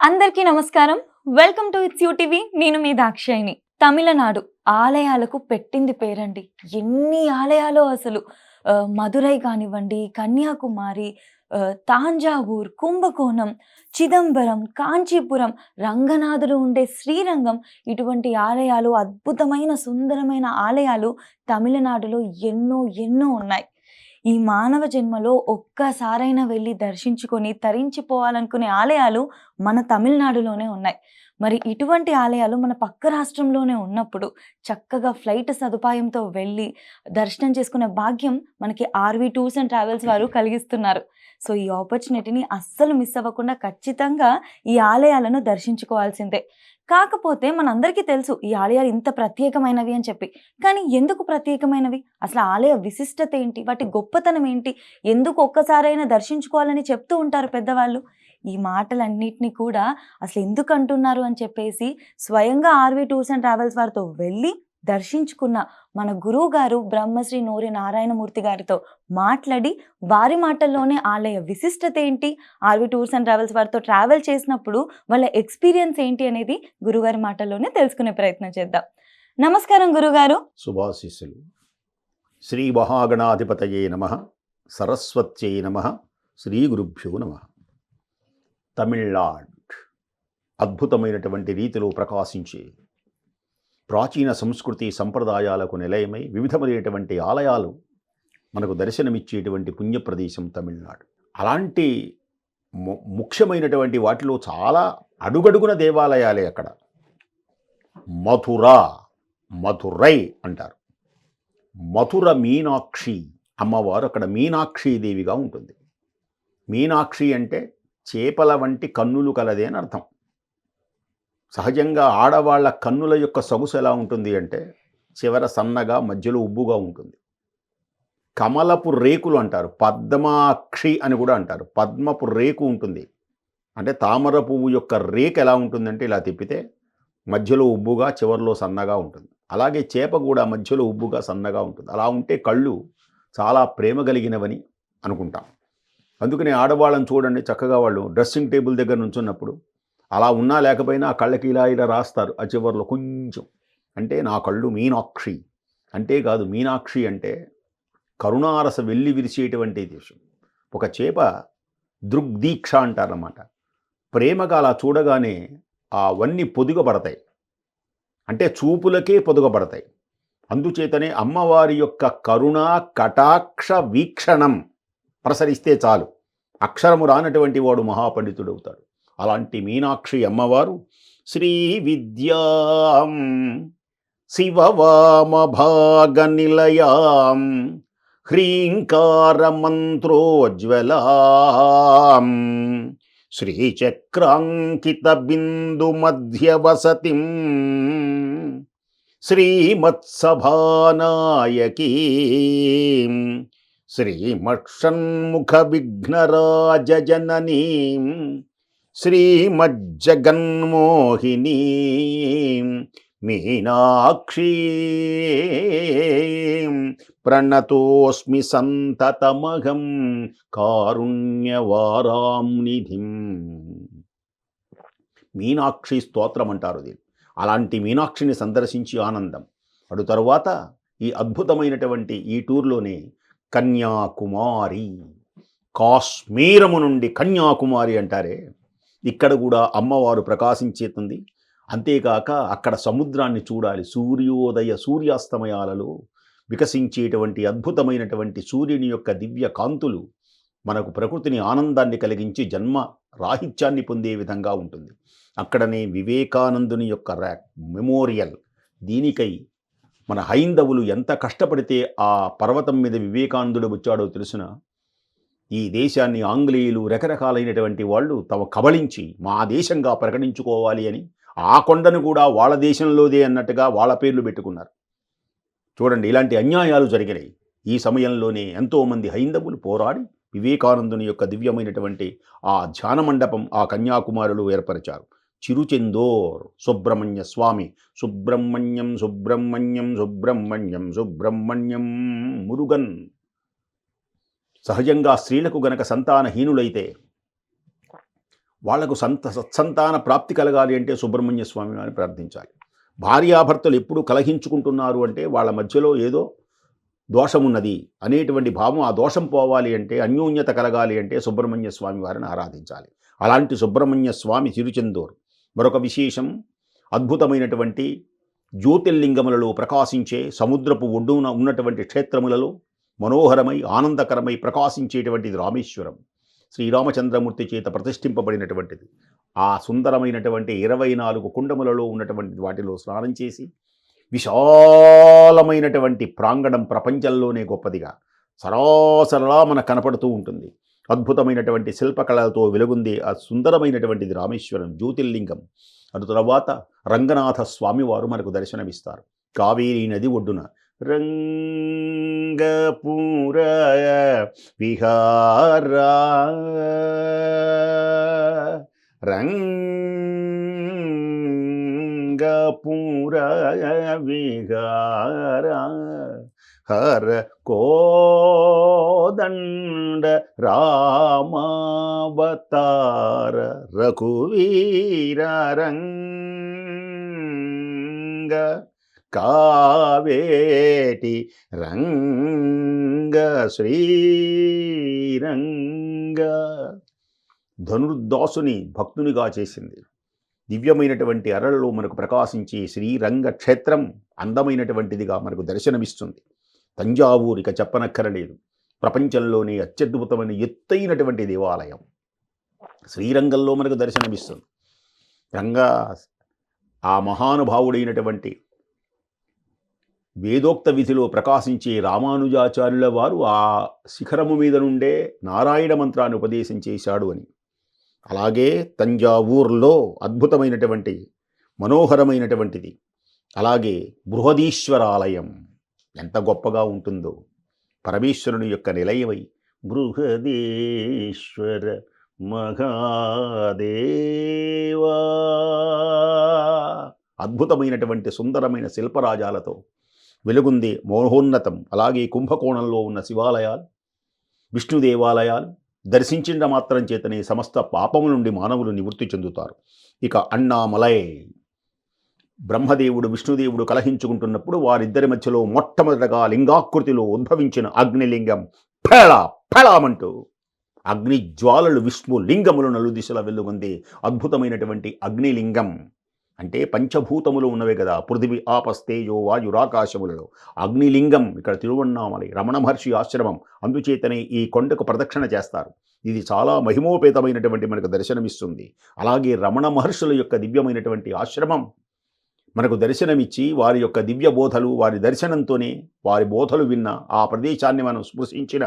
అందరికీ నమస్కారం. Welcome to it's you TV. నేను మీ దాక్షాయిని. తమిళనాడు ఆలయాలకు పెట్టింది పేరండి. ఎన్ని ఆలయాలో అసలు. మదురై కానివ్వండి, కన్యాకుమారి, తాంజావూర్, కుంభకోణం, చిదంబరం, కాంచీపురం, రంగనాథుడు ఉండే శ్రీరంగం, ఇటువంటి ఆలయాలు, అద్భుతమైన సుందరమైన ఆలయాలు తమిళనాడులో ఎన్నో ఎన్నో ఉన్నాయి. ఈ మానవ జన్మలో ఒక్కసారైనా వెళ్లి దర్శించుకొని తరించిపోవాలనుకునే ఆలయాలు మన తమిళనాడులోనే ఉన్నాయి. మరి ఇటువంటి ఆలయాలు మన పక్క రాష్ట్రంలోనే ఉన్నప్పుడు చక్కగా ఫ్లైట్ సదుపాయంతో వెళ్ళి దర్శనం చేసుకునే భాగ్యం మనకి ఆర్‌వి టూర్స్ అండ్ ట్రావెల్స్ వారు కలిగిస్తున్నారు. సో, ఈ ఆపర్చునిటీని అస్సలు మిస్ అవ్వకుండా ఖచ్చితంగా ఈ ఆలయాలను దర్శించుకోవాల్సిందే. కాకపోతే మనందరికీ తెలుసు ఈ ఆలయాలు ఇంత ప్రత్యేకమైనవి అని చెప్పి. కానీ ఎందుకు ప్రత్యేకమైనవి? అసలు ఆలయ విశిష్టత ఏంటి? వాటి గొప్పతనం ఏంటి? ఎందుకు ఒక్కసారైనా దర్శించుకోవాలని చెప్తూ ఉంటారు పెద్దవాళ్ళు. ఈ మాటలన్నిటిని కూడా అసలు ఎందుకు అంటున్నారు అని చెప్పేసి స్వయంగా ఆర్‌వి టూర్స్ అండ్ ట్రావెల్స్ వారితో వెళ్ళి దర్శించుకున్న మన గురువుగారు బ్రహ్మశ్రీ నోరి నారాయణమూర్తి గారితో మాట్లాడి వారి మాటల్లోనే ఆలయ విశిష్టత ఏంటి, ఆర్‌వి టూర్స్ అండ్ ట్రావెల్స్ వారితో ట్రావెల్ చేసినప్పుడు వాళ్ళ ఎక్స్‌పీరియన్స్ ఏంటి అనేది గురుగారి మాటల్లోనే తెలుసుకునే ప్రయత్నం చేద్దాం. నమస్కారం గురుగారు. శుభాశీస్సులు. శ్రీ మహాగణాధిపతయే నమః, సరస్వత్యై నమః, శ్రీ గురుభ్యో నమః. తమిళనాడు అద్భుతమైనటువంటి రీతిలో ప్రకాశించే ప్రాచీన సంస్కృతి సంప్రదాయాలకు నిలయమై వివిధమైనటువంటి ఆలయాలు మనకు దర్శనమిచ్చేటువంటి పుణ్యప్రదేశం తమిళనాడు. అలాంటి ముఖ్యమైనటువంటి వాటిలో చాలా అడుగడుగున దేవాలయాలే అక్కడ. మధురై అంటారు. మధుర మీనాక్షి అమ్మవారు అక్కడ మీనాక్షీదేవిగా ఉంటుంది. మీనాక్షి అంటే చేపల వంటి కన్నులు కలదే అని అర్థం. సహజంగా ఆడవాళ్ల కన్నుల యొక్క సొగసు ఎలా ఉంటుంది అంటే చివర సన్నగా మధ్యలో ఉబ్బుగా ఉంటుంది. కమలపు రేకులు అంటారు, పద్మాక్షి అని కూడా అంటారు. పద్మపు రేకు ఉంటుంది అంటే తామర పువ్వు యొక్క రేకు ఎలా ఉంటుందంటే ఇలా తిప్పితే మధ్యలో ఉబ్బుగా చివరిలో సన్నగా ఉంటుంది. అలాగే చేప కూడా మధ్యలో ఉబ్బుగా సన్నగా ఉంటుంది. అలా ఉంటే కళ్ళు చాలా ప్రేమ కలిగినవని అనుకుంటాం. అందుకని ఆడవాళ్ళని చూడండి, చక్కగా వాళ్ళు డ్రెస్సింగ్ టేబుల్ దగ్గర నుంచున్నప్పుడు అలా ఉన్నా లేకపోయినా ఆ కళ్ళకి ఇలా ఇలా రాస్తారు ఆ చివరిలో కొంచెం. అంటే నా కళ్ళు మీనాక్షి. అంతేకాదు, మీనాక్షి అంటే కరుణారస వెల్లి విరిచేటువంటి దేశం. ఒక చేప దృగ్దీక్ష అంటారన్నమాట. ప్రేమగా అలా చూడగానే అవన్నీ పొదుగబడతాయి, అంటే చూపులకే పొదుగబడతాయి. అందుచేతనే అమ్మవారి యొక్క కరుణా కటాక్ష వీక్షణం ప్రసరిస్తే చాలు, అక్షరము రానటువంటి వాడు మహాపండితుడవుతాడు. అలాంటి మీనాక్షి అమ్మవారు శ్రీ విద్యాం శివవామభాగ నిలయాం హ్రీంకార మంత్రోజ్వలాం శ్రీచక్రాంకిత బిందు మధ్యవసతిం శ్రీమత్సభానాయకీం శ్రీమత్షణ్ముఖ విఘ్నరాజజననీం శ్రీమజ్జగన్మోహినీం మీనాక్షీం ప్రణతోస్మి సంతతమహం కారుణ్యవారాం నిధిం. మీనాక్షి స్తోత్రం అంటారు దీన్ని. అలాంటి మీనాక్షిని సందర్శించి ఆనందం. అటు తరువాత ఈ అద్భుతమైనటువంటి ఈ టూర్లోనే కన్యాకుమారి, కాశ్మీరము నుండి కన్యాకుమారి అంటారే, ఇక్కడ కూడా అమ్మవారు ప్రకాశించేతుంది. అంతేకాక అక్కడ సముద్రాన్ని చూడాలి. సూర్యోదయ సూర్యాస్తమయాలలో వికసించేటువంటి అద్భుతమైనటువంటి సూర్యుని యొక్క దివ్య కాంతులు మనకు ప్రకృతిని ఆనందాన్ని కలిగించి జన్మ రాహిత్యాన్ని పొందే విధంగా ఉంటుంది. అక్కడనే వివేకానందుని యొక్క మెమోరియల్. దీనికై మన హైందవులు ఎంత కష్టపడితే ఆ పర్వతం మీద వివేకానందుడు వచ్చాడో తెలుసునా? ఈ దేశాన్ని ఆంగ్లేయులు రకరకాలైనటువంటి వాళ్ళు తమ కబళించి మా దేశంగా ప్రకటించుకోవాలి అని ఆ కొండను కూడా వాళ్ళ దేశంలోదే అన్నట్టుగా వాళ్ళ పేర్లు పెట్టుకున్నారు. చూడండి, ఇలాంటి అన్యాయాలు జరిగినాయి. ఈ సమయంలోనే ఎంతోమంది హైందవులు పోరాడి వివేకానందుని యొక్క దివ్యమైనటువంటి ఆ ధ్యాన మండపం ఆ కన్యాకుమారిలో ఏర్పరిచారు. చిరుచెందోర్ సుబ్రహ్మణ్య స్వామి, సుబ్రహ్మణ్యం సుబ్రహ్మణ్యం సుబ్రహ్మణ్యం సుబ్రహ్మణ్యం మురుగన్. సహజంగా స్త్రీలకు గనక సంతానహీనులైతే వాళ్లకు సత్సంతాన ప్రాప్తి కలగాలి అంటే సుబ్రహ్మణ్య స్వామి వారిని ప్రార్థించాలి. భార్యాభర్తలు ఎప్పుడు కలహించుకుంటున్నారు అంటే వాళ్ళ మధ్యలో ఏదో దోషమున్నది అనేటువంటి భావం, ఆ దోషం పోవాలి అంటే, అన్యోన్యత కలగాలి అంటే సుబ్రహ్మణ్య స్వామి వారిని ఆరాధించాలి. అలాంటి సుబ్రహ్మణ్య స్వామి తిరుచెందూరు. మరొక విశేషం, అద్భుతమైనటువంటి జ్యోతిర్లింగములలో ప్రకాశించే సముద్రపు ఒడ్డున ఉన్నటువంటి క్షేత్రములలో మనోహరమై ఆనందకరమై ప్రకాశించేటువంటిది రామేశ్వరం. శ్రీరామచంద్రమూర్తి చేత ప్రతిష్ఠింపబడినటువంటిది. ఆ సుందరమైనటువంటి 24 కుండములలో ఉన్నటువంటి వాటిలో స్నానం చేసి విశాలమైనటువంటి ప్రాంగణం ప్రపంచంలోనే గొప్పదిగా సరాసరలా మనకు కనపడుతూ ఉంటుంది. అద్భుతమైనటువంటి శిల్పకళలతో వెలుగుంది ఆ సుందరమైనటువంటిది రామేశ్వరం జ్యోతిర్లింగం. అటు తర్వాత రంగనాథ స్వామివారు మనకు దర్శనమిస్తారు. కావేరీ నది ఒడ్డున రంగపుర విహార రంగపుర విహార హర కోదండ రామావతార రఘువీర రంగ కావేటి రంగ శ్రీరంగ. ధనుర్దాసుని భక్తునిగా చేసింది. దివ్యమైనటువంటి అరలలో మనకు ప్రకాశించే శ్రీరంగ క్షేత్రం అందమైనటువంటిదిగా మనకు దర్శనమిస్తుంది. తంజావూరు ఇక చెప్పనక్కరలేదు. ప్రపంచంలోనే అత్యద్భుతమైన ఎత్తైనటువంటి దేవాలయం శ్రీరంగంలో మనకు దర్శనమిస్తుంది. రంగా ఆ మహానుభావుడైనటువంటి వేదోక్త విధిలో ప్రకాశించే రామానుజాచార్యుల వారు ఆ శిఖరము మీద నుండే నారాయణ మంత్రాన్ని ఉపదేశం చేశాడు అని. అలాగే తంజావూరులో అద్భుతమైనటువంటి మనోహరమైనటువంటిది. అలాగే బృహదీశ్వర ఆలయం ఎంత గొప్పగా ఉంటుందో. పరమేశ్వరుని యొక్క నిలయమై బృహదీశ్వర మహాదేవా అద్భుతమైనటువంటి సుందరమైన శిల్పరాజాలతో వెలుగుంది మహోన్నతం. అలాగే కుంభకోణంలో ఉన్న శివాలయాలు, విష్ణు దేవాలయాలు దర్శించిన మాత్రం చేతనే సమస్త పాపము నుండి మానవులు నివృత్తి చెందుతారు. ఇక అన్నామలై, బ్రహ్మదేవుడు విష్ణుదేవుడు కలహించుకుంటున్నప్పుడు వారిద్దరి మధ్యలో మొట్టమొదటగా లింగాకృతిలో ఉద్భవించిన అగ్నిలింగం ఫళమంటూ అగ్నిజ్వాలలు విష్ణు లింగములు నలుదిశల వెలుగుంది. అద్భుతమైనటువంటి అగ్నిలింగం అంటే పంచభూతములు ఉన్నవే కదా, పృథివీ ఆపస్తేజో వాయురాకాశములలో. అగ్నిలింగం ఇక్కడ తిరువన్నామలై రమణ మహర్షి ఆశ్రమం. అందుచేతనే ఈ కొండకు ప్రదక్షిణ చేస్తారు. ఇది చాలా మహిమోపేతమైనటువంటి మనకు దర్శనమిస్తుంది. అలాగే రమణ మహర్షుల యొక్క దివ్యమైనటువంటి ఆశ్రమం మనకు దర్శనమిచ్చి వారి యొక్క దివ్య బోధలు, వారి దర్శనంతోనే వారి బోధలు విన్న ఆ ప్రదేశాన్ని మనం స్పృశించిన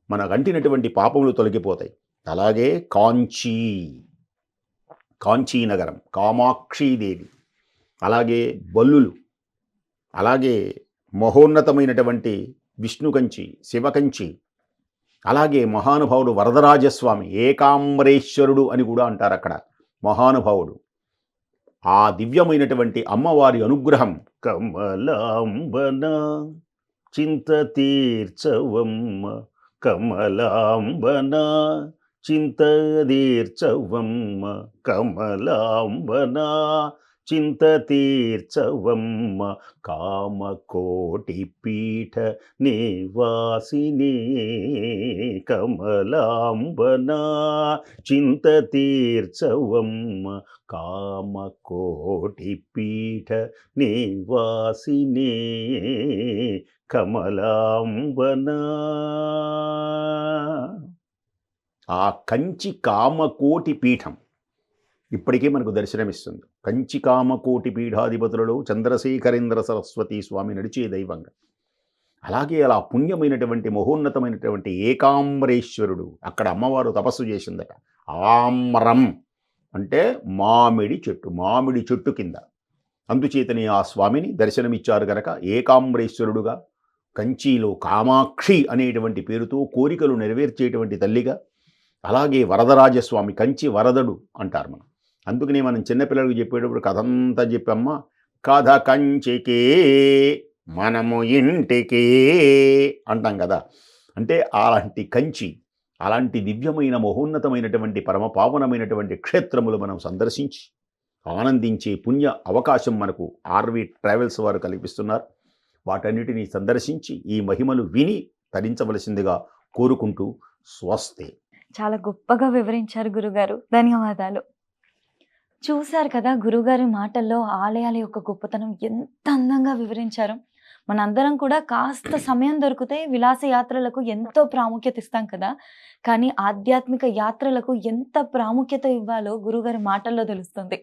మన గంటినటువంటి పాపములు తొలగిపోతాయి. అలాగే కాంచీనగరం, కామాక్షీదేవి, అలాగే బల్లులు, అలాగే మహోన్నతమైనటువంటి విష్ణుకంచి, శివకంచి, అలాగే మహానుభావుడు వరదరాజస్వామి, ఏకాంబరేశ్వరుడు అని కూడా అంటారు అక్కడ మహానుభావుడు. ఆ దివ్యమైనటువంటి అమ్మవారి అనుగ్రహం. కమలాంబన చింత తీర్చవమ్మ, కమలాంబన చింత తీర్చవమ్మ, కమలాంబన చింత తీర్చవమ్మ, కామకోటి పీఠ నివాసిని, కమలాంబన చింత తీర్చవమ్మ, కామకోటి పీఠ నివాసిని, కమలాంబన. ఆ కంచి కామకోటి పీఠం ఇప్పటికీ మనకు దర్శనమిస్తుంది. కంచి కామకోటి పీఠాధిపతులలో చంద్రశేఖరేంద్ర సరస్వతి స్వామి నడిచే దైవంగా. అలాగే అలా పుణ్యమైనటువంటి మహోన్నతమైనటువంటి ఏకాంబరేశ్వరుడు అక్కడ అమ్మవారు తపస్సు చేసిందట. ఆమ్రం అంటే మామిడి చెట్టు, మామిడి చెట్టు కింద. అందుచేతనే ఆ స్వామిని దర్శనమిచ్చారు గనక ఏకాంబరేశ్వరుడుగా, కంచిలో కామాక్షి అనేటువంటి పేరుతో కోరికలు నెరవేర్చేటువంటి తల్లిగా, అలాగే వరదరాజస్వామి, కంచి వరదడు అంటారు మనం. అందుకనే మనం చిన్నపిల్లలకు చెప్పేటప్పుడు కథంతా చెప్పమ్మ, కథ కంచికి మనము ఇంటికి అంటాం కదా. అంటే అలాంటి కంచి అలాంటి దివ్యమైన మహోన్నతమైనటువంటి పరమపావనమైనటువంటి క్షేత్రములు మనం సందర్శించి ఆనందించే పుణ్య అవకాశం మనకు ఆర్వి ట్రావెల్స్ వారు కల్పిస్తున్నారు. వాటన్నిటినీ సందర్శించి ఈ మహిమలు విని తరించవలసిందిగా కోరుకుంటూ స్వస్తి. చాలా గొప్పగా వివరించారు గురుగారు. ధన్యవాదాలు. చూశారు కదా గురుగారి మాటల్లో ఆలయాల యొక్క గొప్పతనం ఎంత అందంగా వివరించారు. మనందరం కూడా కాస్త సమయం దొరికితే విలాస యాత్రలకు ఎంతో ప్రాముఖ్యత ఇస్తాం కదా! కానీ ఆధ్యాత్మిక యాత్రలకు ఎంత ప్రాముఖ్యత ఇవ్వాలో గురుగారి మాటల్లో తెలుస్తుంది.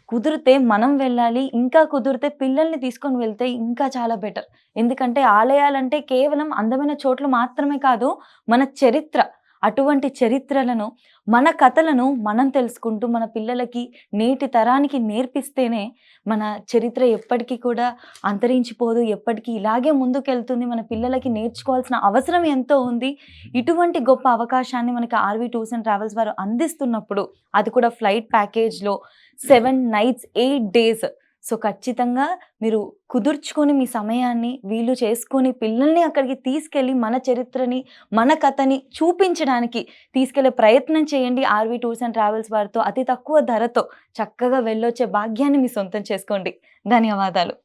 కుదిరితే మనం వెళ్ళాలి. ఇంకా కుదిరితే పిల్లల్ని తీసుకొని వెళ్తే ఇంకా చాలా బెటర్. ఎందుకంటే ఆలయాలంటే కేవలం అందమైన చోట్లు మాత్రమే కాదు, మన చరిత్ర. అటువంటి చరిత్రలను, మన కథలను మనం తెలుసుకుంటూ మన పిల్లలకి, నేటి తరానికి నేర్పిస్తేనే మన చరిత్ర ఎప్పటికీ కూడా అంతరించిపోదు. ఎప్పటికీ ఇలాగే ముందుకెళ్తుంది. మన పిల్లలకి నేర్చుకోవాల్సిన అవసరం ఎంతో ఉంది. ఇటువంటి గొప్ప అవకాశాన్ని మనకి ఆర్వి టూర్స్ అండ్ ట్రావెల్స్ వారు అందిస్తున్నప్పుడు, అది కూడా ఫ్లైట్ ప్యాకేజ్‌లో 7 నైట్స్ 8 డేస్. సో, ఖచ్చితంగా మీరు కుదుర్చుకొని మీ సమయాన్ని వీలు చేసుకొని పిల్లల్ని అక్కడికి తీసుకెళ్ళి మన చరిత్రని, మన కథని చూపించడానికి తీసుకెళ్ళే ప్రయత్నం చేయండి. ఆర్వి టూర్స్ అండ్ ట్రావెల్స్ వారితో అతి తక్కువ ధరతో చక్కగా వెళ్ళొచ్చే భాగ్యాన్ని మీ సొంతం చేసుకోండి. ధన్యవాదాలు.